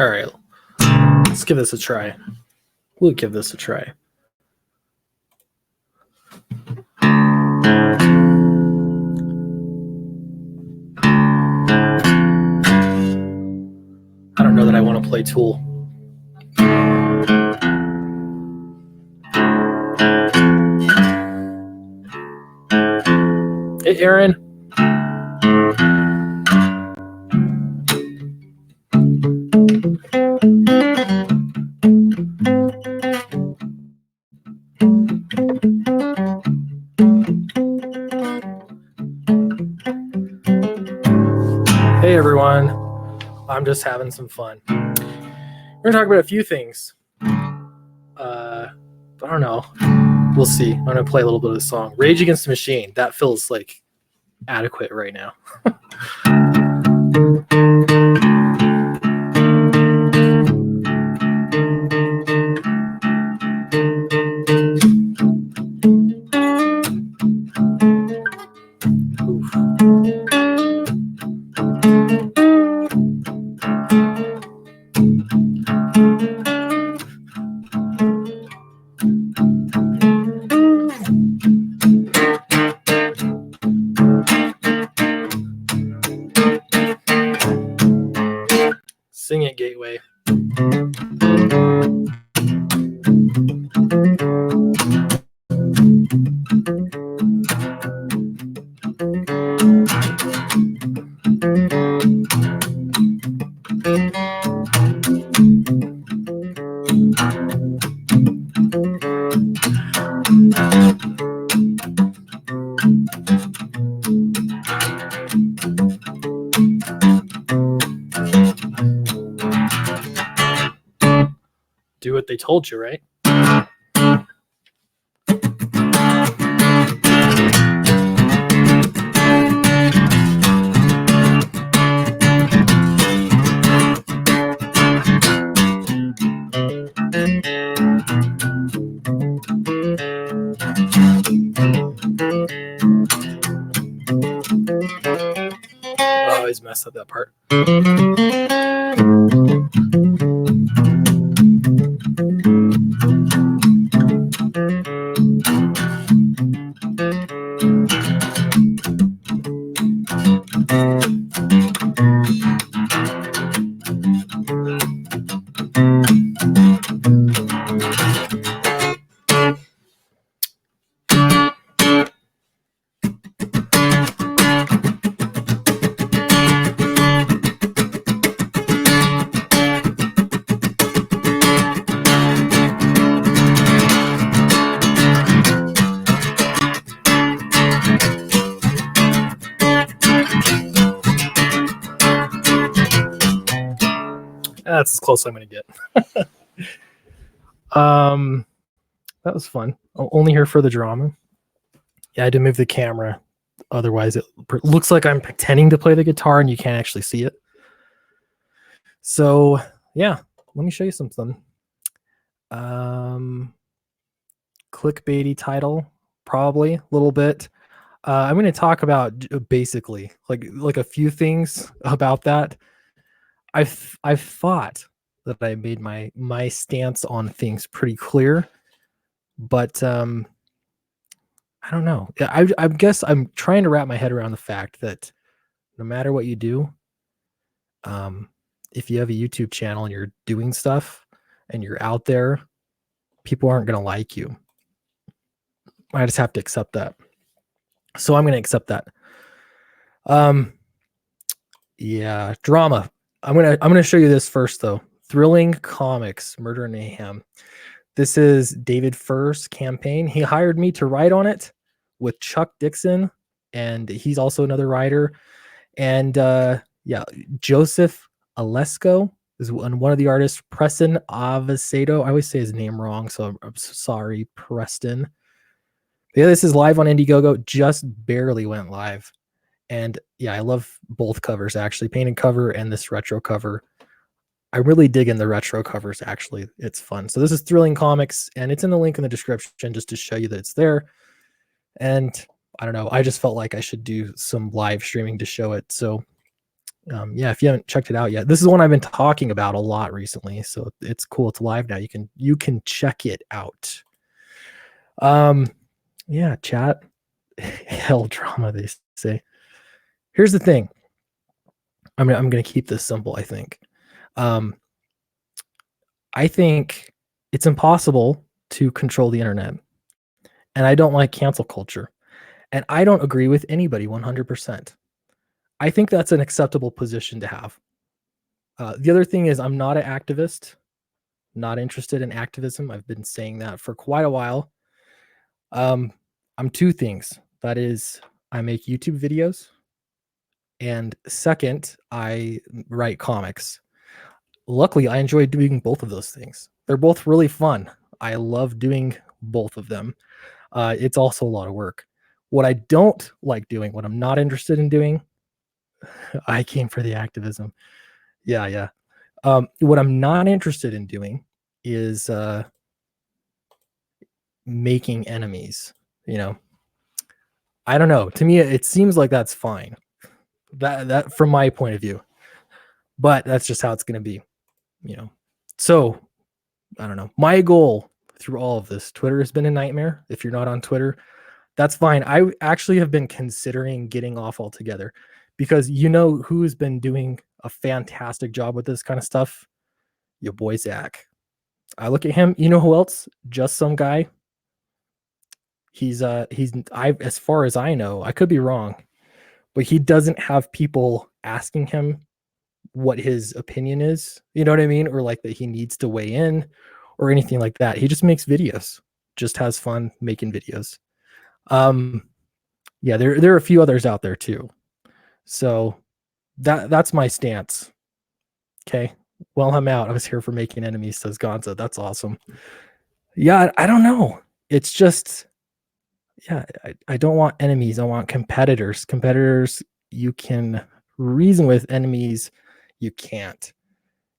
All right, let's give this a try. We'll give this a try. I don't know that I want to play Tool. Hey, Aaron. Hey, everyone. I'm just having some fun. We're going to talk about a few things. I don't know. We'll see. I'm going to play a little bit of the song. Rage Against the Machine. That feels like adequate right now. Sing it, Gateway. Do what they told you, right? I always mess up that part. That's as close as I'm going to get. That was fun. Only here for the drama. Yeah, I had to move the camera. Otherwise, it looks like I'm pretending to play the guitar and you can't actually see it. So, yeah, let me show you something. Clickbaity title, probably a little bit. I'm going to talk about basically like a few things about that. I've thought that I made my stance on things pretty clear, but I don't know. I guess I'm trying to wrap my head around the fact that no matter what you do, if you have a YouTube channel and you're doing stuff and you're out there, people aren't going to like you. I just have to accept that. So I'm going to accept that. Yeah, drama. I'm gonna show you this first though. Thrilling Comics, Murder and Mayhem. This is David Furr's campaign. He hired me to write on it with Chuck Dixon, and he's also another writer. And yeah, Joseph Alesko is one of the artists. Preston Avesato. I always say his name wrong, so I'm sorry, Preston. But yeah, this is live on Indiegogo. Just barely went live. And yeah, I love both covers, actually, painted cover and this retro cover. I really dig in the retro covers, actually. It's fun. So this is Thrilling Comics, and it's in the link in the description just to show you that it's there. And I don't know, I just felt like I should do some live streaming to show it. So Yeah, if you haven't checked it out yet, this is one I've been talking about a lot recently, so it's cool. It's live now. You can check it out. Yeah, chat. Hell drama, they say. Here's the thing. I'm gonna keep this simple. Um, I think it's impossible to control the internet, and I don't like cancel culture, and I don't agree with anybody 100%. I think that's an acceptable position to have. The other thing is, I'm not an activist, not interested in activism. I've been saying that for quite a while. Um, I'm two things. That is, I make YouTube videos, and second, I write comics. Luckily, I enjoy doing both of those things. They're both really fun. I love doing both of them. It's also a lot of work. What I don't like doing, what I'm not interested in doing, I came for the activism. Yeah, yeah. What I'm not interested in doing is making enemies. You know, I don't know. To me, it seems like that's fine. That from my point of view, but that's just how it's going to be. You know, so I don't know. My goal through all of this, Twitter has been a nightmare. If you're not on Twitter, that's fine. I actually have been considering getting off altogether because you know who's been doing a fantastic job with this kind of stuff? Your boy Zach. I look at him. You know who else? Just some guy. He's I as far as I know, I could be wrong, but he doesn't have people asking him what his opinion is. You know what I mean? Or like that he needs to weigh in or anything like that. He just makes videos. Just has fun making videos. Um yeah, there are a few others out there too. So that's my stance. Okay. Well, I'm out. I was here for making enemies, says Gonza. That's awesome. Yeah, I don't know. It's just, yeah, I don't want enemies. I want competitors. Competitors you can reason with, enemies you can't.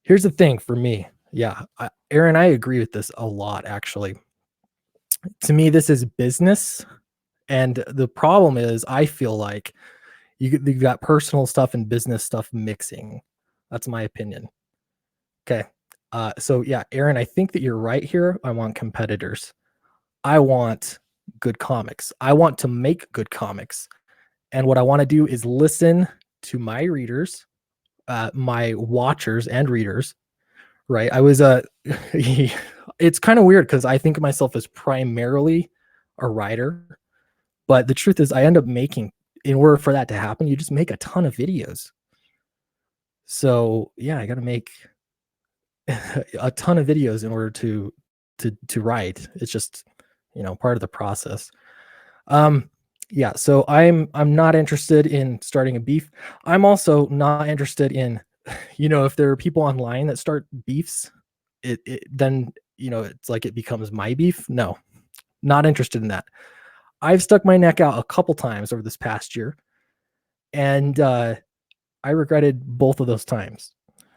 Here's the thing for me. Yeah, Aaron, I agree with this a lot, actually. To me, this is business. And the problem is, I feel like you've got personal stuff and business stuff mixing. That's my opinion. Okay. So yeah, Aaron, I think that you're right here. I want competitors. I want good comics. I want to make good comics. And what I want to do is listen to my readers, my watchers and readers, right? I was it's kind of weird because I think of myself as primarily a writer, but the truth is I end up making, in order for that to happen, you just make a ton of videos. So yeah, I got to make a ton of videos in order to write. It's just, you know, part of the process. Um, yeah, so I'm not interested in starting a beef. I'm also not interested in, you know, if there are people online that start beefs, it then, you know, it's like it becomes my beef. No, not interested in that. I've stuck my neck out a couple times over this past year, and I regretted both of those times.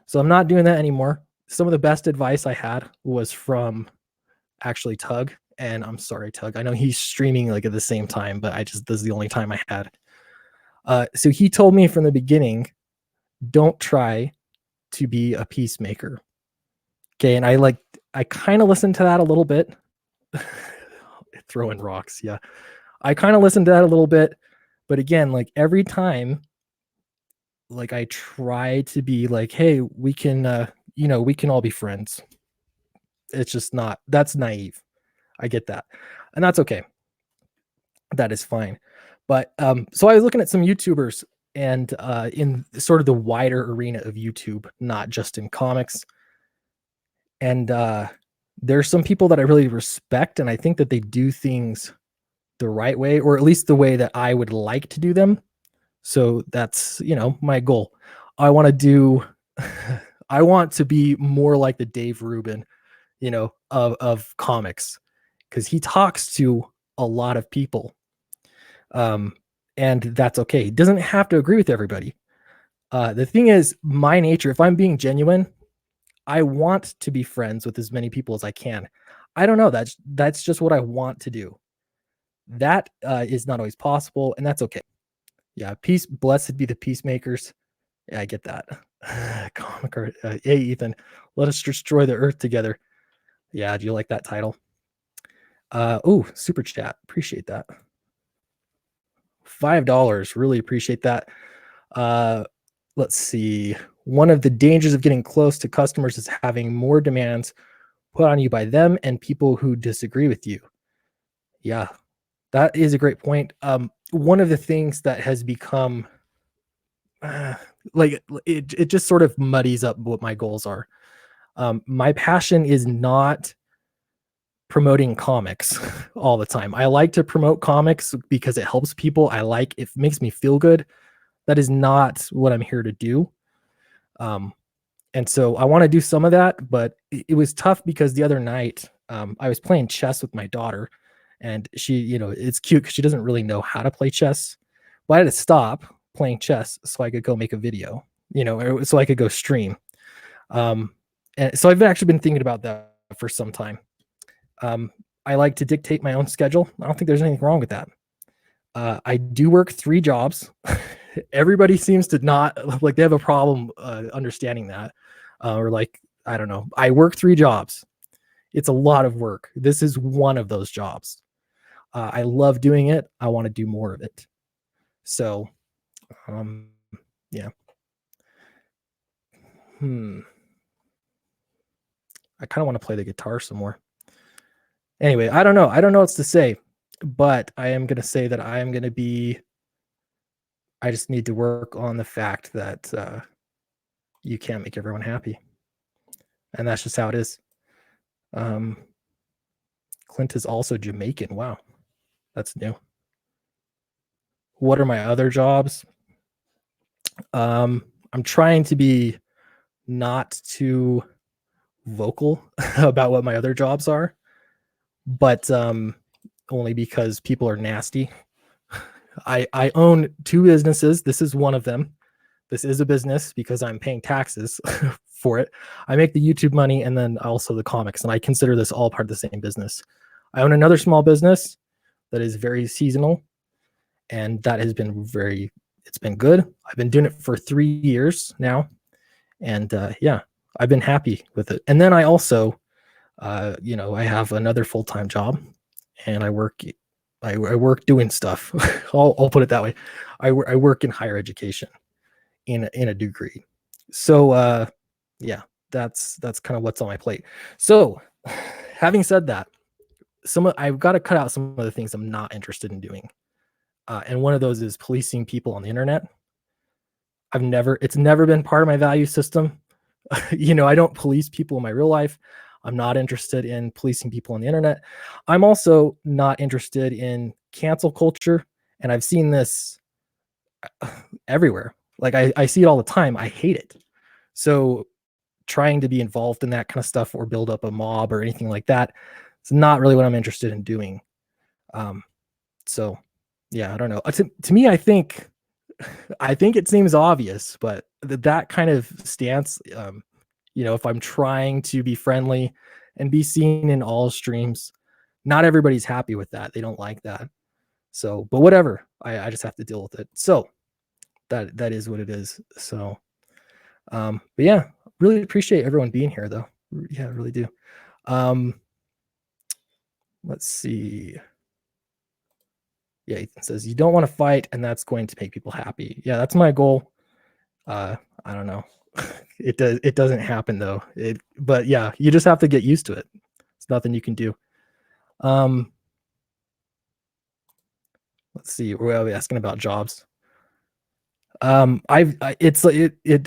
So I'm not doing that anymore. Some of the best advice I had was from actually Tug, and I'm sorry, Tug. I know he's streaming like at the same time, but this is the only time I had. So he told me from the beginning, don't try to be a peacemaker. Okay, and I kind of listened to that a little bit. Throwing rocks, yeah. I kind of listened to that a little bit, but again, like every time, like I try to be like, hey, we can, you know, we can all be friends. It's just not. That's naive. I get that, and that's okay. That is fine. But so I was looking at some YouTubers, and in sort of the wider arena of YouTube, not just in comics. And there's some people that I really respect, and I think that they do things the right way, or at least the way that I would like to do them. So that's, you know, my goal. I want to do, I want to be more like the Dave Rubin, you know, of comics, because he talks to a lot of people. And that's okay. He doesn't have to agree with everybody. The thing is, my nature, if I'm being genuine, I want to be friends with as many people as I can. I don't know. That's just what I want to do. That is not always possible, and that's okay. Yeah, peace. Blessed be the peacemakers. Yeah, I get that. Comic art. Hey, Ethan, let us destroy the earth together. Yeah, do you like that title? Oh, super chat. Appreciate that. $5. Really appreciate that. Uh, let's see. One of the dangers of getting close to customers is having more demands put on you by them and people who disagree with you. Yeah, that is a great point. One of the things that has become uh, like it just sort of muddies up what my goals are. My passion is not promoting comics all the time. I like to promote comics because it helps people. It makes me feel good. That is not what I'm here to do. Um, and so I want to do some of that, but it was tough because the other night I was playing chess with my daughter, and she, it's cute because she doesn't really know how to play chess. But I had to stop playing chess so I could go make a video, or so I could go stream. And so I've actually been thinking about that for some time. Um, I like to dictate my own schedule. I don't think there's anything wrong with that. I do work 3 jobs. Everybody seems to not like they have a problem understanding that, or like I don't know. I work 3 jobs. It's a lot of work. This is one of those jobs. I love doing it. I want to do more of it. So, um, yeah. I kind of want to play the guitar some more. Anyway, I don't know. I don't know what to say, but I am going to say that I am going to be. I just need to work on the fact that you can't make everyone happy, and that's just how it is. Clint is also Jamaican. Wow, that's new. What are my other jobs? I'm trying to be not too vocal about what my other jobs are, but only because people are nasty. I own 2 businesses. This is one of them. This is a business because I'm paying taxes for it. I make the YouTube money and then also the comics, and I consider this all part of the same business. I own another small business that is very seasonal, and that has been it's been good. I've been doing it for 3 years now, and yeah, I've been happy with it. And then I also, I have another full-time job, and I work doing stuff. I'll put it that way. I work in higher education in a degree. So yeah, that's kind of what's on my plate. So having said that, I've got to cut out some of the things I'm not interested in doing. And one of those is policing people on the internet. It's never been part of my value system. I don't police people in my real life. I'm not interested in policing people on the internet. I'm also not interested in cancel culture. And I've seen this everywhere. Like I see it all the time. I hate it. So trying to be involved in that kind of stuff or build up a mob or anything like that, it's not really what I'm interested in doing. So yeah, I don't know. To me, I think it seems obvious, but that kind of stance, if I'm trying to be friendly and be seen in all streams, not everybody's happy with that. They don't like that. So, but whatever, I just have to deal with it. So that is what it is. So, but yeah, really appreciate everyone being here though. Yeah, I really do. Let's see. Yeah, Ethan says you don't want to fight, and that's going to make people happy. Yeah, that's my goal. I don't know. It doesn't happen though. But yeah, you just have to get used to it. It's nothing you can do. Let's see. We're asking about jobs. It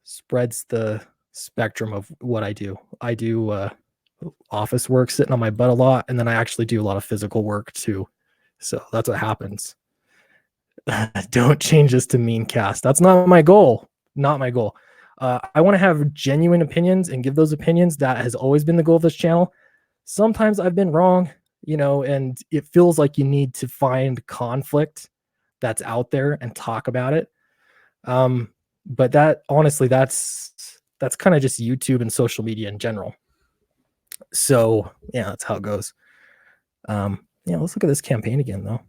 spreads the spectrum of what I do. I do office work, sitting on my butt a lot, and then I actually do a lot of physical work too. So that's what happens. Don't change this to meme cast. That's not my goal. Not my goal. I want to have genuine opinions and give those opinions. That has always been the goal of this channel. Sometimes I've been wrong, and it feels like you need to find conflict that's out there and talk about it. But that honestly, that's kind of just YouTube and social media in general. So yeah, that's how it goes. Yeah, let's look at this campaign again though.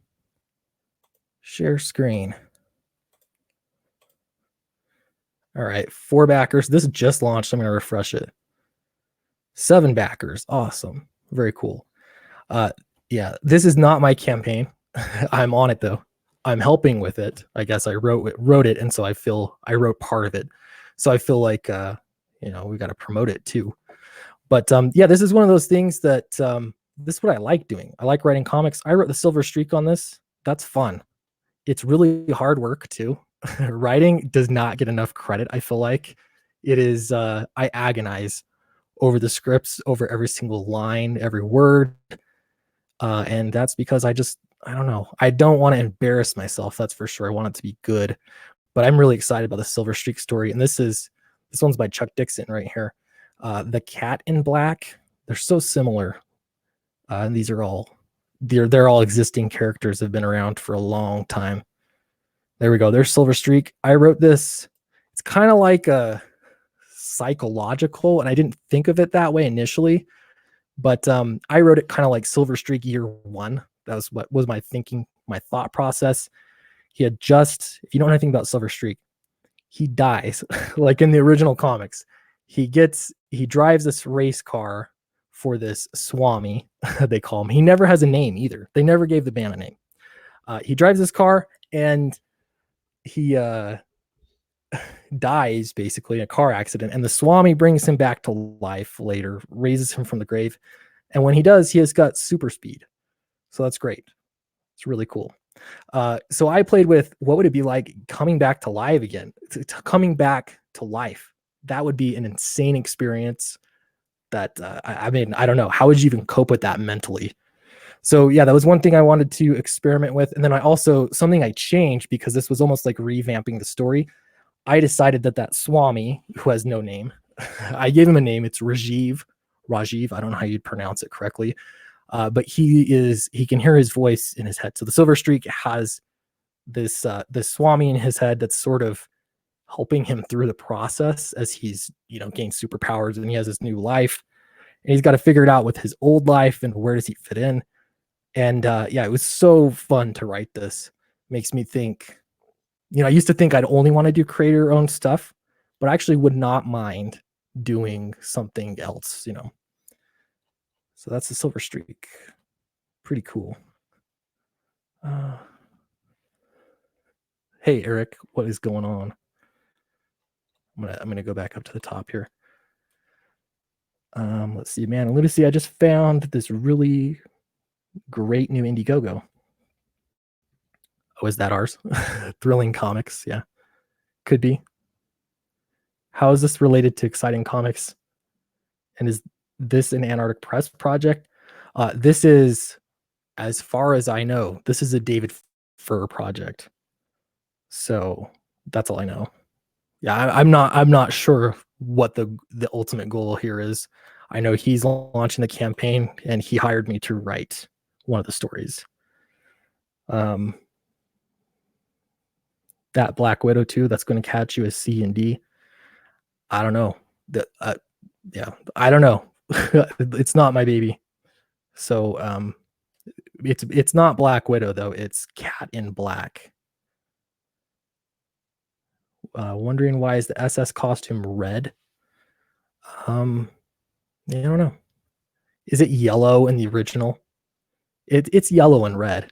Share screen. All right, 4 backers. This just launched. I'm going to refresh it. 7 backers. Awesome. Very cool. Yeah, this is not my campaign. I'm on it though. I'm helping with it. I guess I wrote it, and so I feel I wrote part of it. So I feel like we got to promote it too. But yeah, this is one of those things that this is what I like doing. I like writing comics. I wrote the Silver Streak on this. That's fun. It's really hard work too. Writing does not get enough credit. I feel like it is. I agonize over the scripts, over every single line, every word, and that's because I don't know. I don't want to embarrass myself. That's for sure. I want it to be good. But I'm really excited about the Silver Streak story, and this one's by Chuck Dixon right here. The Cat in Black. They're so similar, and these are all they're all existing characters that have been around for a long time. There we go. There's Silver Streak. I wrote this. It's kind of like a psychological, and I didn't think of it that way initially, but I wrote it kind of like Silver Streak Year One. That was what was my thinking, my thought process. He had just, if you don't know anything about Silver Streak, he dies like in the original comics. He drives this race car for this Swami, they call him. He never has a name either. They never gave the band a name. He drives this car and he dies basically in a car accident, and the Swami brings him back to life later, raises him from the grave, and when he does, he has got super speed. So that's great. It's really cool. So I played with what would it be like coming back to life again, coming back to life. That would be an insane experience. That I mean, I don't know, how would you even cope with that mentally? So yeah, that was one thing I wanted to experiment with, and then I also something I changed because this was almost like revamping the story. I decided that Swami, who has no name, I gave him a name. It's Rajiv. I don't know how you'd pronounce it correctly. But he can hear his voice in his head. So the Silver Streak has this Swami in his head that's sort of helping him through the process as he's gained superpowers and he has his new life. And he's got to figure it out with his old life and where does he fit in. And yeah, it was so fun to write this. Makes me think, I used to think I'd only want to do creator-owned stuff, but I actually would not mind doing something else, So that's the Silver Streak. Pretty cool. Hey, Eric, what is going on? I'm gonna go back up to the top here. Let's see, man. Lunacy, I just found this really great new Indiegogo. Oh, is that ours? Thrilling Comics, yeah. Could be. How is this related to Exciting Comics? And is this an Antarctic Press project? This is, as far as I know, this is a David Fur project. So that's all I know. Yeah, I'm not sure what the ultimate goal here is. I know he's launching the campaign and he hired me to write one of the stories. That Black Widow too, that's going to catch you as C and D. I don't know. Yeah, I don't know. It's not my baby. So it's not Black Widow though. It's Cat in Black. Wondering why is the SS costume red? I don't know. Is it yellow in the original? It's yellow and red.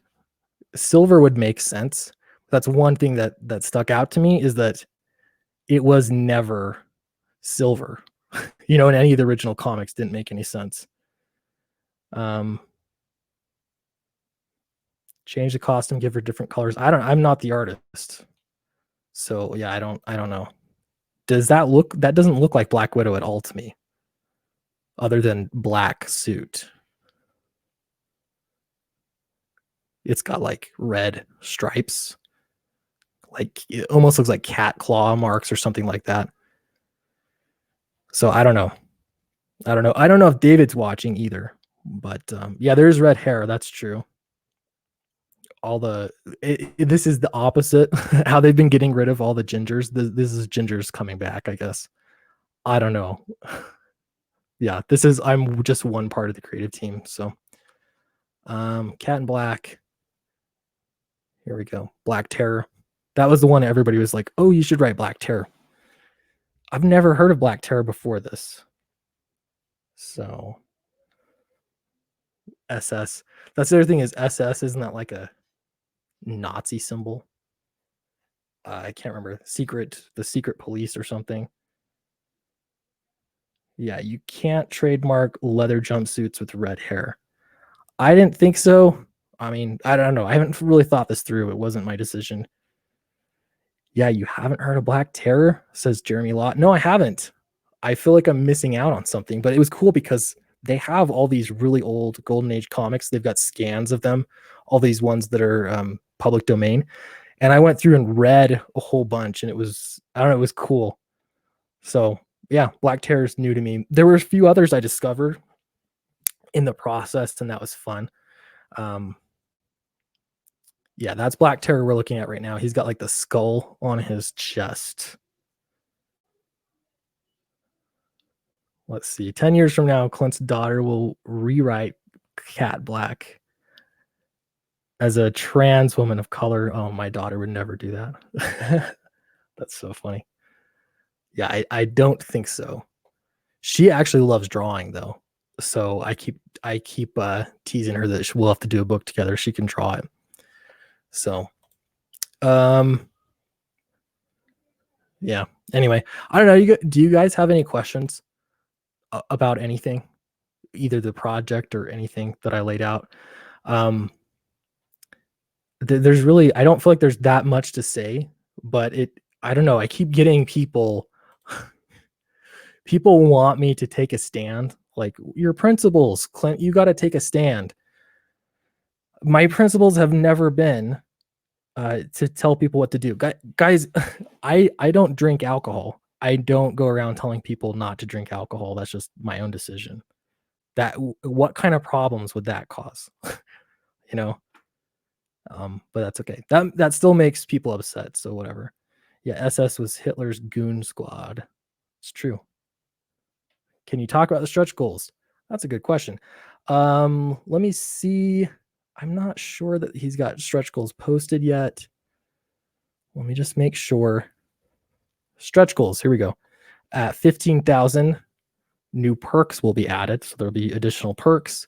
Silver would make sense. That's one thing that stuck out to me is that it was never silver. In any of the original comics didn't make any sense. Change the costume, give her different colors. I'm not the artist. So yeah, I don't know. That doesn't look like Black Widow at all to me. Other than black suit. It's got like red stripes. Like it almost looks like cat claw marks or something like that. So I don't know. I don't know if David's watching either. But yeah, there's red hair. That's true. This is the opposite. How they've been getting rid of all the gingers. This is gingers coming back, I guess. I don't know. Yeah, I'm just one part of the creative team. So Cat in Black. Here we go. Black Terror. That was the one everybody was like, oh, you should write Black Terror. I've never heard of Black Terror before this. So SS. That's the other thing is SS, isn't that like a Nazi symbol? I can't remember. The secret police or something. Yeah, you can't trademark leather jumpsuits with red hair. I didn't think so. I mean, I don't know. I haven't really thought this through. It wasn't my decision. Yeah, you haven't heard of Black Terror? Says Jeremy Lott. No, I haven't. I feel like I'm missing out on something, but it was cool because they have all these really old Golden Age comics. They've got scans of them, all these ones that are public domain. And I went through and read a whole bunch, and it was, I don't know, it was cool. So yeah, Black Terror is new to me. There were a few others I discovered in the process, and that was fun. Yeah, that's Black Terror we're looking at right now. He's got like the skull on his chest. Let's see. 10 years from now, Clint's daughter will rewrite Cat Black as a trans woman of color. Oh, my daughter would never do that. That's so funny. Yeah, I don't think so. She actually loves drawing though. So I keep teasing her that we'll have to do a book together. She can draw it. So yeah. Anyway, I don't know. Do you guys have any questions about anything, either the project or anything that I laid out? There's really, I don't feel like there's that much to say, but I don't know. I keep getting people want me to take a stand. Like, your principles, Clint, you got to take a stand. My principles have never been to tell people what to do. Guys, I don't drink alcohol. I don't go around telling people not to drink alcohol. That's just my own decision. What kind of problems would that cause? You know? But that's okay. That still makes people upset, so whatever. Yeah, SS was Hitler's goon squad. It's true. Can you talk about the stretch goals? That's a good question. Let me see. I'm not sure that he's got stretch goals posted yet. Let me just make sure. Stretch goals. Here we go. At 15,000, new perks will be added. So there'll be additional perks.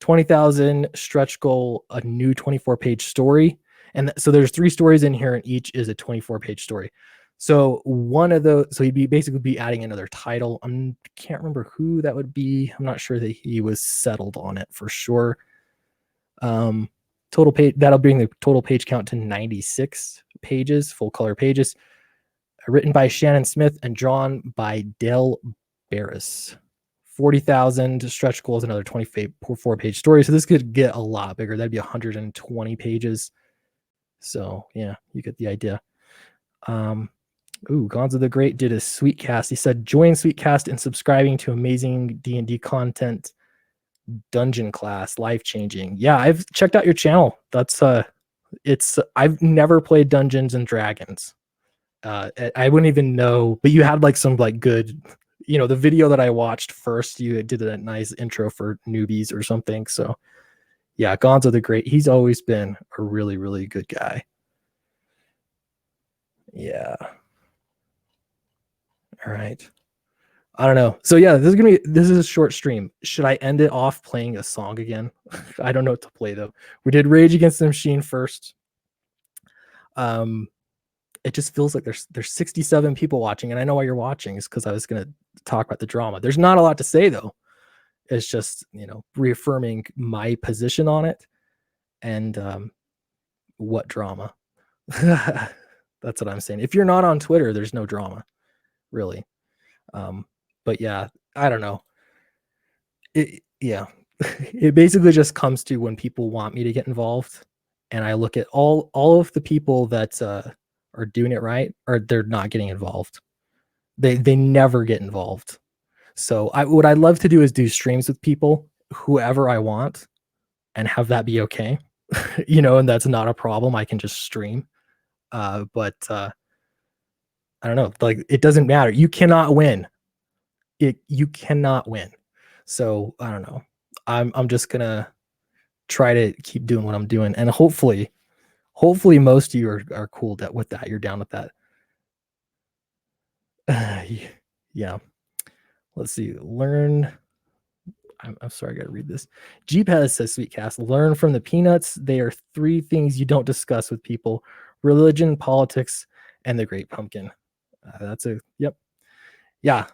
20,000 stretch goal, a new 24-page story. And so there's 3 stories in here, and each is a 24-page story. So one of those, so he'd basically be adding another title. I can't remember who that would be. I'm not sure that he was settled on it for sure. Total page, that'll bring the total page count to 96 pages, full color pages, written by Shannon Smith and drawn by Dale Barris. 40,000 stretch goals, another 24-page story. So this could get a lot bigger. That'd be 120 pages. So yeah, you get the idea. Gonzo the Great did a Sweetcast. He said, join Sweetcast and subscribing to amazing D&D content. Dungeon class, life-changing. Yeah, I've checked out your channel. That's I've never played Dungeons and Dragons. I wouldn't even know, but you had like some like good, the video that I watched first, you did a nice intro for newbies or something. So yeah, Gonzo the Great, he's always been a really, really good guy. Yeah. All right. I don't know. So yeah, this is a short stream. Should I end it off playing a song again? I don't know what to play though. We did Rage Against the Machine first. It just feels like there's 67 people watching, and I know why you're watching is because I was gonna talk about the drama. There's not a lot to say though. It's just reaffirming my position on it, and what drama. That's what I'm saying. If you're not on Twitter, there's no drama, really. But yeah, I don't know. It basically just comes to when people want me to get involved, and I look at all of the people that are doing it right, or they're not getting involved. They never get involved. So what I'd love to do is do streams with people, whoever I want, and have that be okay. And that's not a problem. I can just stream. But I don't know. Like, it doesn't matter. You cannot win. You cannot win. So I don't know. I'm just gonna try to keep doing what I'm doing, and hopefully most of you are cool with that. You're down with that. Yeah. Let's see. Learn. I'm sorry, I got to read this. Jeepaz says, Sweetcast, learn from the peanuts. They are three things you don't discuss with people: religion, politics, and the great pumpkin. That's a, yep. Yeah.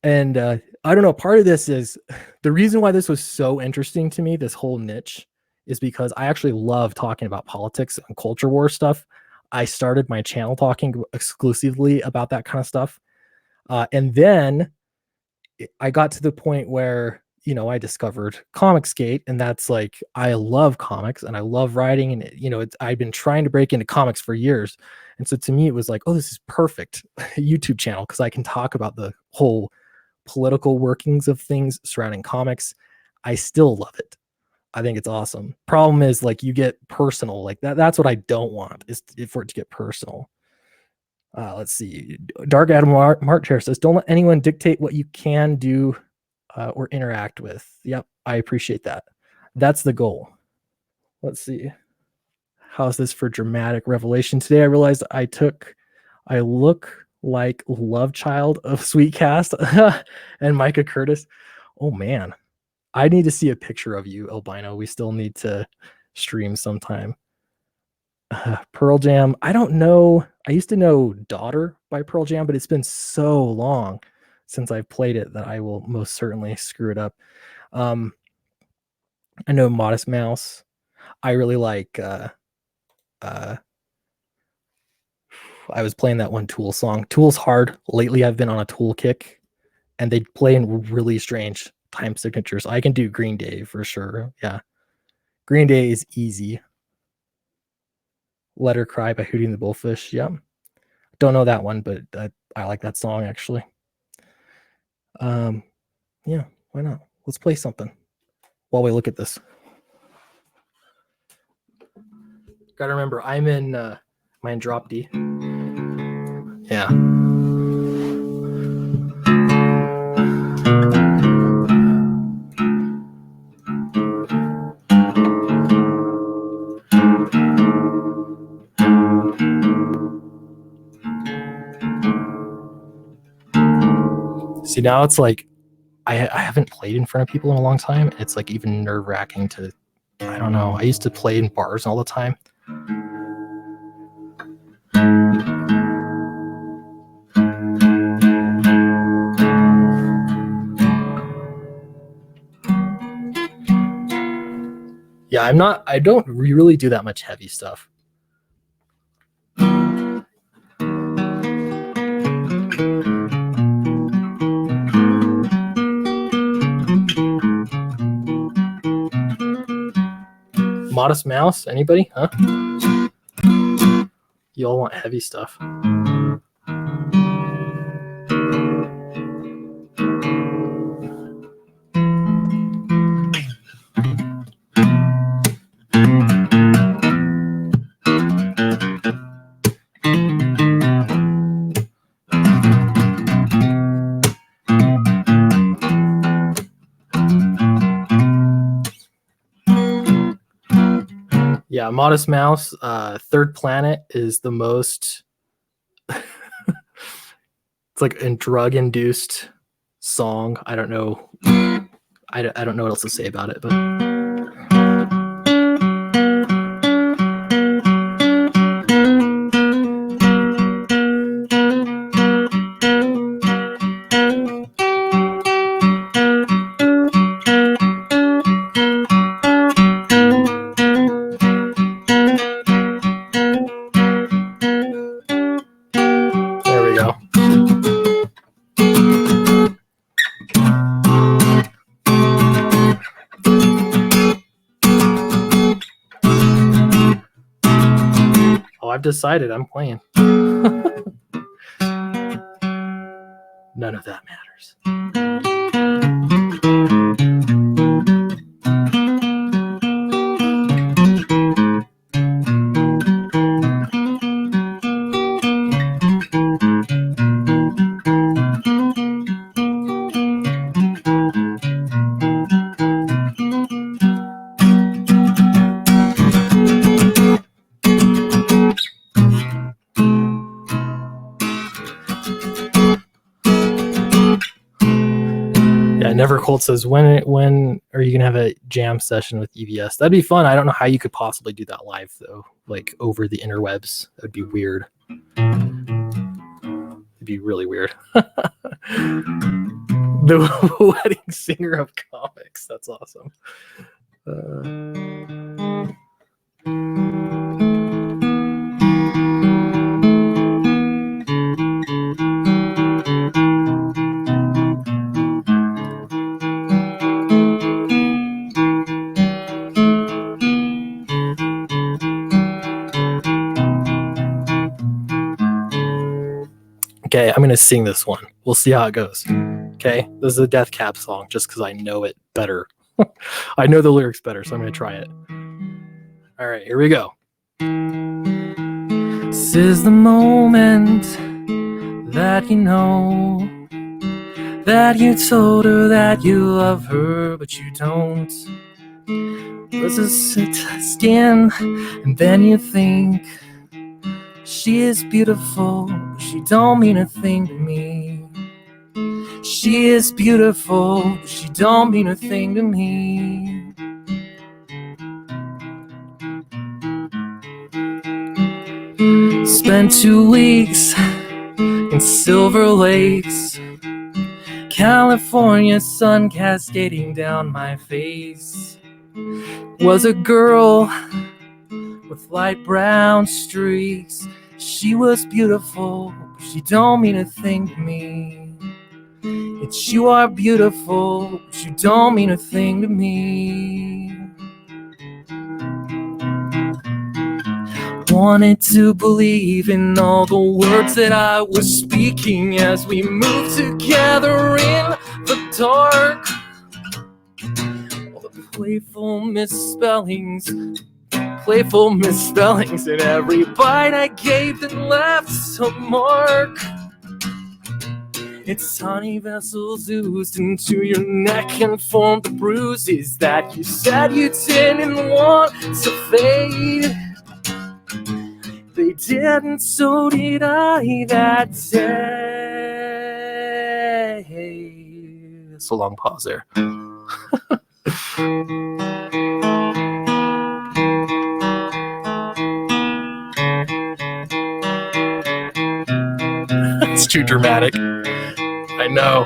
And I don't know. Part of this is the reason why this was so interesting to me, this whole niche, is because I actually love talking about politics and culture war stuff. I started my channel talking exclusively about that kind of stuff. And then I got to the point where, I discovered Comicsgate, and that's like, I love comics and I love writing. And, I've been trying to break into comics for years. And so to me, it was like, oh, this is perfect YouTube channel because I can talk about the whole political workings of things surrounding comics. I still love it. I think it's awesome. Problem is, like, you get personal like that. That's what I don't want, is for it to get personal. Let's see. Dark Adam March here says, don't let anyone dictate what you can do or interact with. Yep, I appreciate that. That's the goal. Let's see. How's this for dramatic revelation? Today I realized I look like love child of Sweetcast and Micah Curtis. Oh man, I need to see a picture of you, Albino. We still need to stream sometime. Pearl Jam. I don't know. I used to know Daughter by Pearl Jam, but it's been so long since I've played it that I will most certainly screw it up. I know Modest Mouse. I really like I was playing that one Tool song. Tool's hard. Lately I've been on a Tool kick, and they play in really strange time signatures. I can do Green Day for sure. Yeah. Green Day is easy. Let Her Cry by Hootie and the Bullfish. Yeah. Don't know that one, but I like that song actually. Yeah, why not? Let's play something while we look at this. Gotta remember, I'm in drop D. Yeah. See, now it's like I haven't played in front of people in a long time. It's like even nerve-wracking to, I don't know. I used to play in bars all the time. Yeah, I don't really do that much heavy stuff. Modest Mouse, anybody? Huh? You all want heavy stuff. Yeah, Modest Mouse. Third Planet is the most. It's like a drug-induced song. I don't know. I don't know what else to say about it, but. I've decided I'm playing. None of that matters. Never Cold says, when are you gonna have a jam session with EVS? That'd be fun. I don't know how you could possibly do that live though, like over the interwebs. That'd be weird. It'd be really weird. The wedding singer of comics. That's awesome. Okay, I'm gonna sing this one. We'll see how it goes. Okay, this is a Death Cab song just because I know it better. I know the lyrics better, so I'm gonna try it. All right, here we go. This is the moment that you know that you told her that you love her, but you don't. Was a skin, and then you think she is beautiful, but she don't mean a thing to me. She is beautiful, but she don't mean a thing to me. Spent 2 weeks in Silver Lakes, California sun cascading down my face. Was a girl with light brown streaks. She was beautiful, but she don't mean a thing to me. It's you are beautiful, but you don't mean a thing to me. Wanted to believe in all the words that I was speaking as we moved together in the dark. All the playful misspellings in every bite I gave that left some mark. Its tiny vessels oozed into your neck and formed the bruises that you said you didn't want to fade. They didn't, so did I that day. It's a long pause there. It's too dramatic. I know.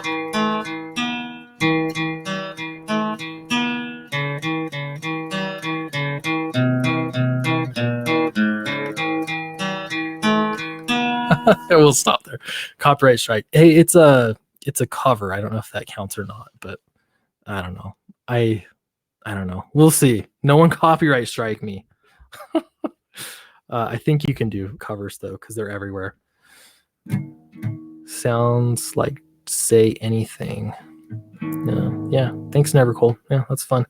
I will stop there. Copyright strike. Hey, it's a cover. I don't know if that counts or not, but I don't know. I don't know. We'll see. No one copyright strike me. I think you can do covers though, because they're everywhere. Sounds like Say Anything. Yeah. Thanks, Nevercold. Yeah, that's fun.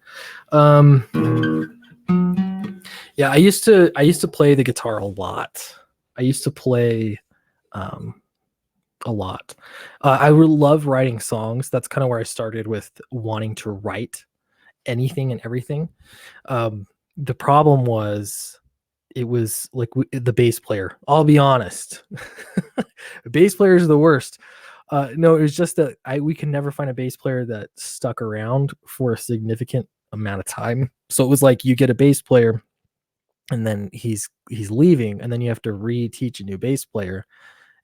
Yeah, I used to play the guitar a lot. I used to play a lot. I would love writing songs. That's kind of where I started with wanting to write anything and everything. The problem was it was like the bass player. I'll be honest. Bass players are the worst. No, it was just that we could never find a bass player that stuck around for a significant amount of time. So it was like you get a bass player and then he's leaving, and then you have to reteach a new bass player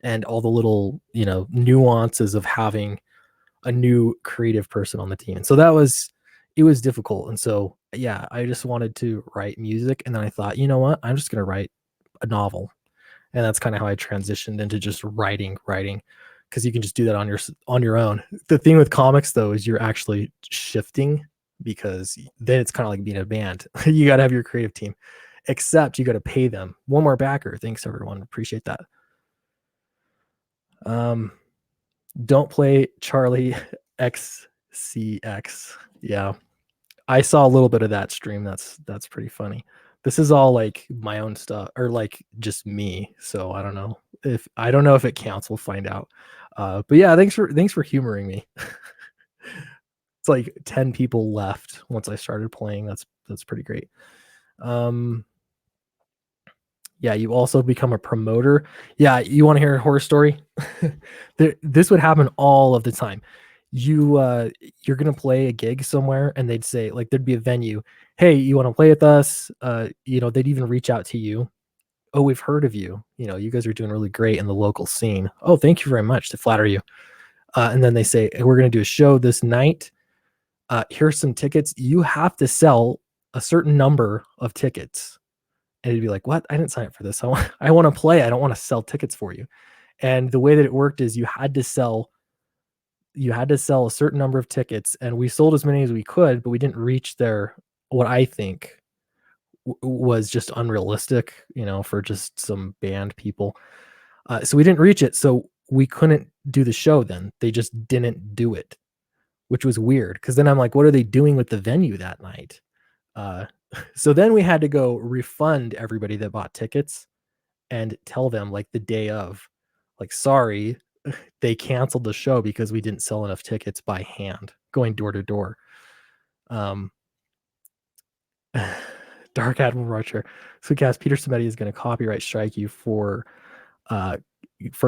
and all the little, nuances of having a new creative person on the team. And so it was difficult. And so, yeah, I just wanted to write music. And then I thought, you know what, I'm just going to write a novel. And that's kind of how I transitioned into just writing, because you can just do that on your own. The thing with comics though, is you're actually shifting, because then it's kind of like being a band. You got to have your creative team, except you got to pay them. One more backer. Thanks everyone. Appreciate that. Don't play Charlie XCX. Yeah. I saw a little bit of that stream. That's pretty funny. This is all like my own stuff, or like just me. So I don't know if it counts. We'll find out. But yeah, thanks for humoring me. It's like 10 people left once I started playing. That's pretty great. Yeah, you also become a promoter. Yeah, you want to hear a horror story? This would happen all of the time. you're gonna play a gig somewhere, and they'd say, like, there'd be a venue, hey, you want to play with us? They'd even reach out to you. Oh, we've heard of you. You guys are doing really great in the local scene. Oh, thank you very much, to flatter you. And then they say, hey, we're gonna do a show this night. Here's some tickets. You have to sell a certain number of tickets. And it'd be like, what? I didn't sign up for this. I want to play. I don't want to sell tickets for you. And the way that it worked is you had to sell a certain number of tickets, and we sold as many as we could, but we didn't reach their, what I think was just unrealistic, for just some band people. So we didn't reach it. So we couldn't do the show then. They just didn't do it, which was weird. Cause then I'm like, what are they doing with the venue that night? Uh, so then we had to go refund everybody that bought tickets and tell them, like, the day of, like, sorry, they canceled the show because we didn't sell enough tickets by hand, going door to door. Dark Admiral Roger. So, Cass, Peter Samedi is going to copyright strike you for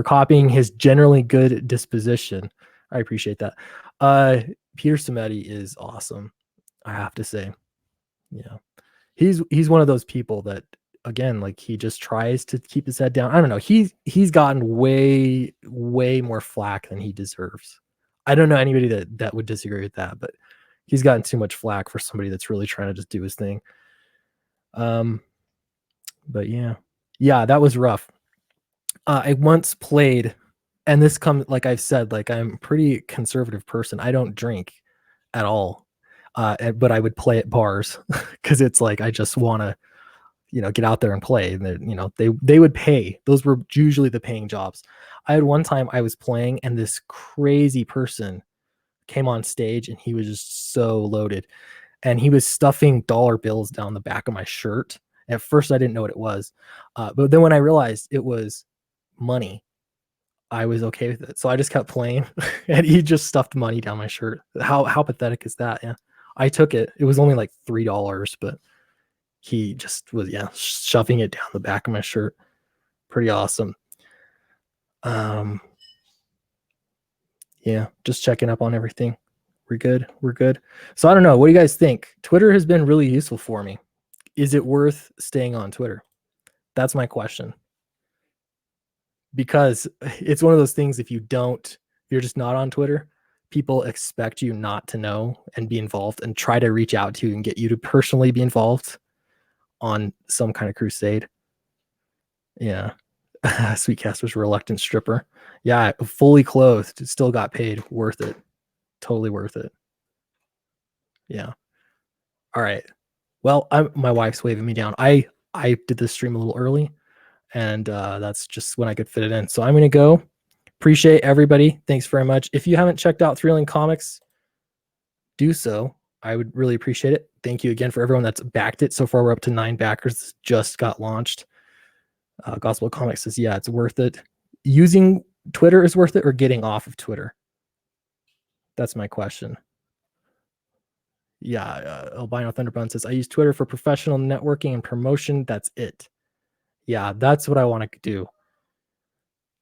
copying his generally good disposition. I appreciate that. Peter Samedi is awesome, I have to say. Yeah, he's one of those people that, again, like, he just tries to keep his head down. I don't know. He's gotten way more flack than he deserves. I don't know anybody that would disagree with that, but he's gotten too much flack for somebody that's really trying to just do his thing. But yeah, that was rough. I once played, and this comes, like I've said, like, I'm a pretty conservative person. I don't drink at all. But I would play at bars because it's like, I just want to, get out there and play. And they would pay. Those were usually the paying jobs. I had one time I was playing, and this crazy person came on stage, and he was just so loaded, and he was stuffing dollar bills down the back of my shirt. At first, I didn't know what it was, but then when I realized it was money, I was okay with it. So I just kept playing, and he just stuffed money down my shirt. How pathetic is that? Yeah, I took it. It was only like $3, but he just was, shoving it down the back of my shirt. Pretty awesome. Yeah, just checking up on everything. We're good. So I don't know, what do you guys think? Twitter has been really useful for me. Is it worth staying on Twitter? That's my question. Because it's one of those things, if you're just not on Twitter, people expect you not to know and be involved, and try to reach out to you and get you to personally be involved on some kind of crusade. Yeah. Sweetcast was a reluctant stripper. Yeah, fully clothed, still got paid. Worth it. Totally worth it. Yeah. All right. Well, my wife's waving me down. I did this stream a little early, and that's just when I could fit it in. So I'm gonna go. Appreciate everybody. Thanks very much. If you haven't checked out Thrilling Comics, do so. I would really appreciate it. Thank you again for everyone that's backed it. So far, we're up to 9 backers. Just got launched. Gospel Comics says, yeah, it's worth it. Using Twitter is worth it, or getting off of Twitter? That's my question. Yeah, Albino Thunderbun says, I use Twitter for professional networking and promotion. That's it. Yeah, that's what I want to do.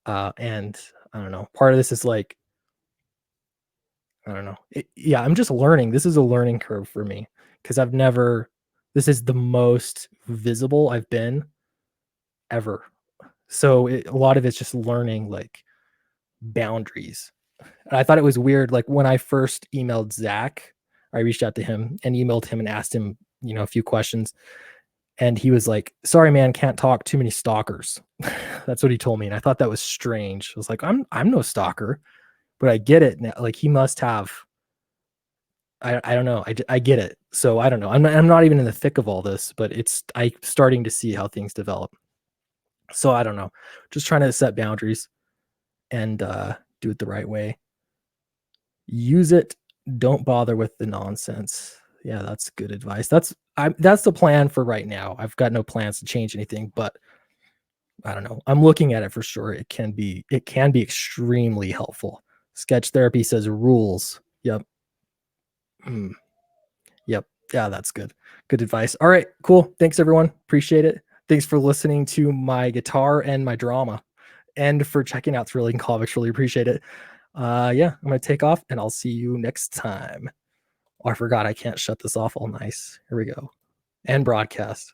And I don't know. Part of this is like, I don't know. I'm just learning. This is a learning curve for me, because this is the most visible I've been ever. So a lot of it's just learning, like, boundaries. And I thought it was weird. Like, when I first emailed Zach, I reached out to him and emailed him and asked him, a few questions. And he was like, sorry, man, can't talk, too many stalkers. That's what he told me. And I thought that was strange. I was like, I'm no stalker, but I get it now. Like, he must have, I don't know. I get it. So I don't know. I'm not even in the thick of all this, but I'm starting to see how things develop. So I don't know. Just trying to set boundaries and do it the right way. Use it. Don't bother with the nonsense. Yeah, that's good advice. That's the plan for right now. I've got no plans to change anything, but I don't know. I'm looking at it for sure. It can be extremely helpful. Sketch Therapy says rules. Yep. Yep. Yeah, that's good. Good advice. All right, cool. Thanks, everyone. Appreciate it. Thanks for listening to my guitar and my drama, and for checking out Thrilling Comics. Really appreciate it. Yeah, I'm gonna take off, and I'll see you next time. Oh, I forgot I can't shut this off all nice. Here we go. And broadcast.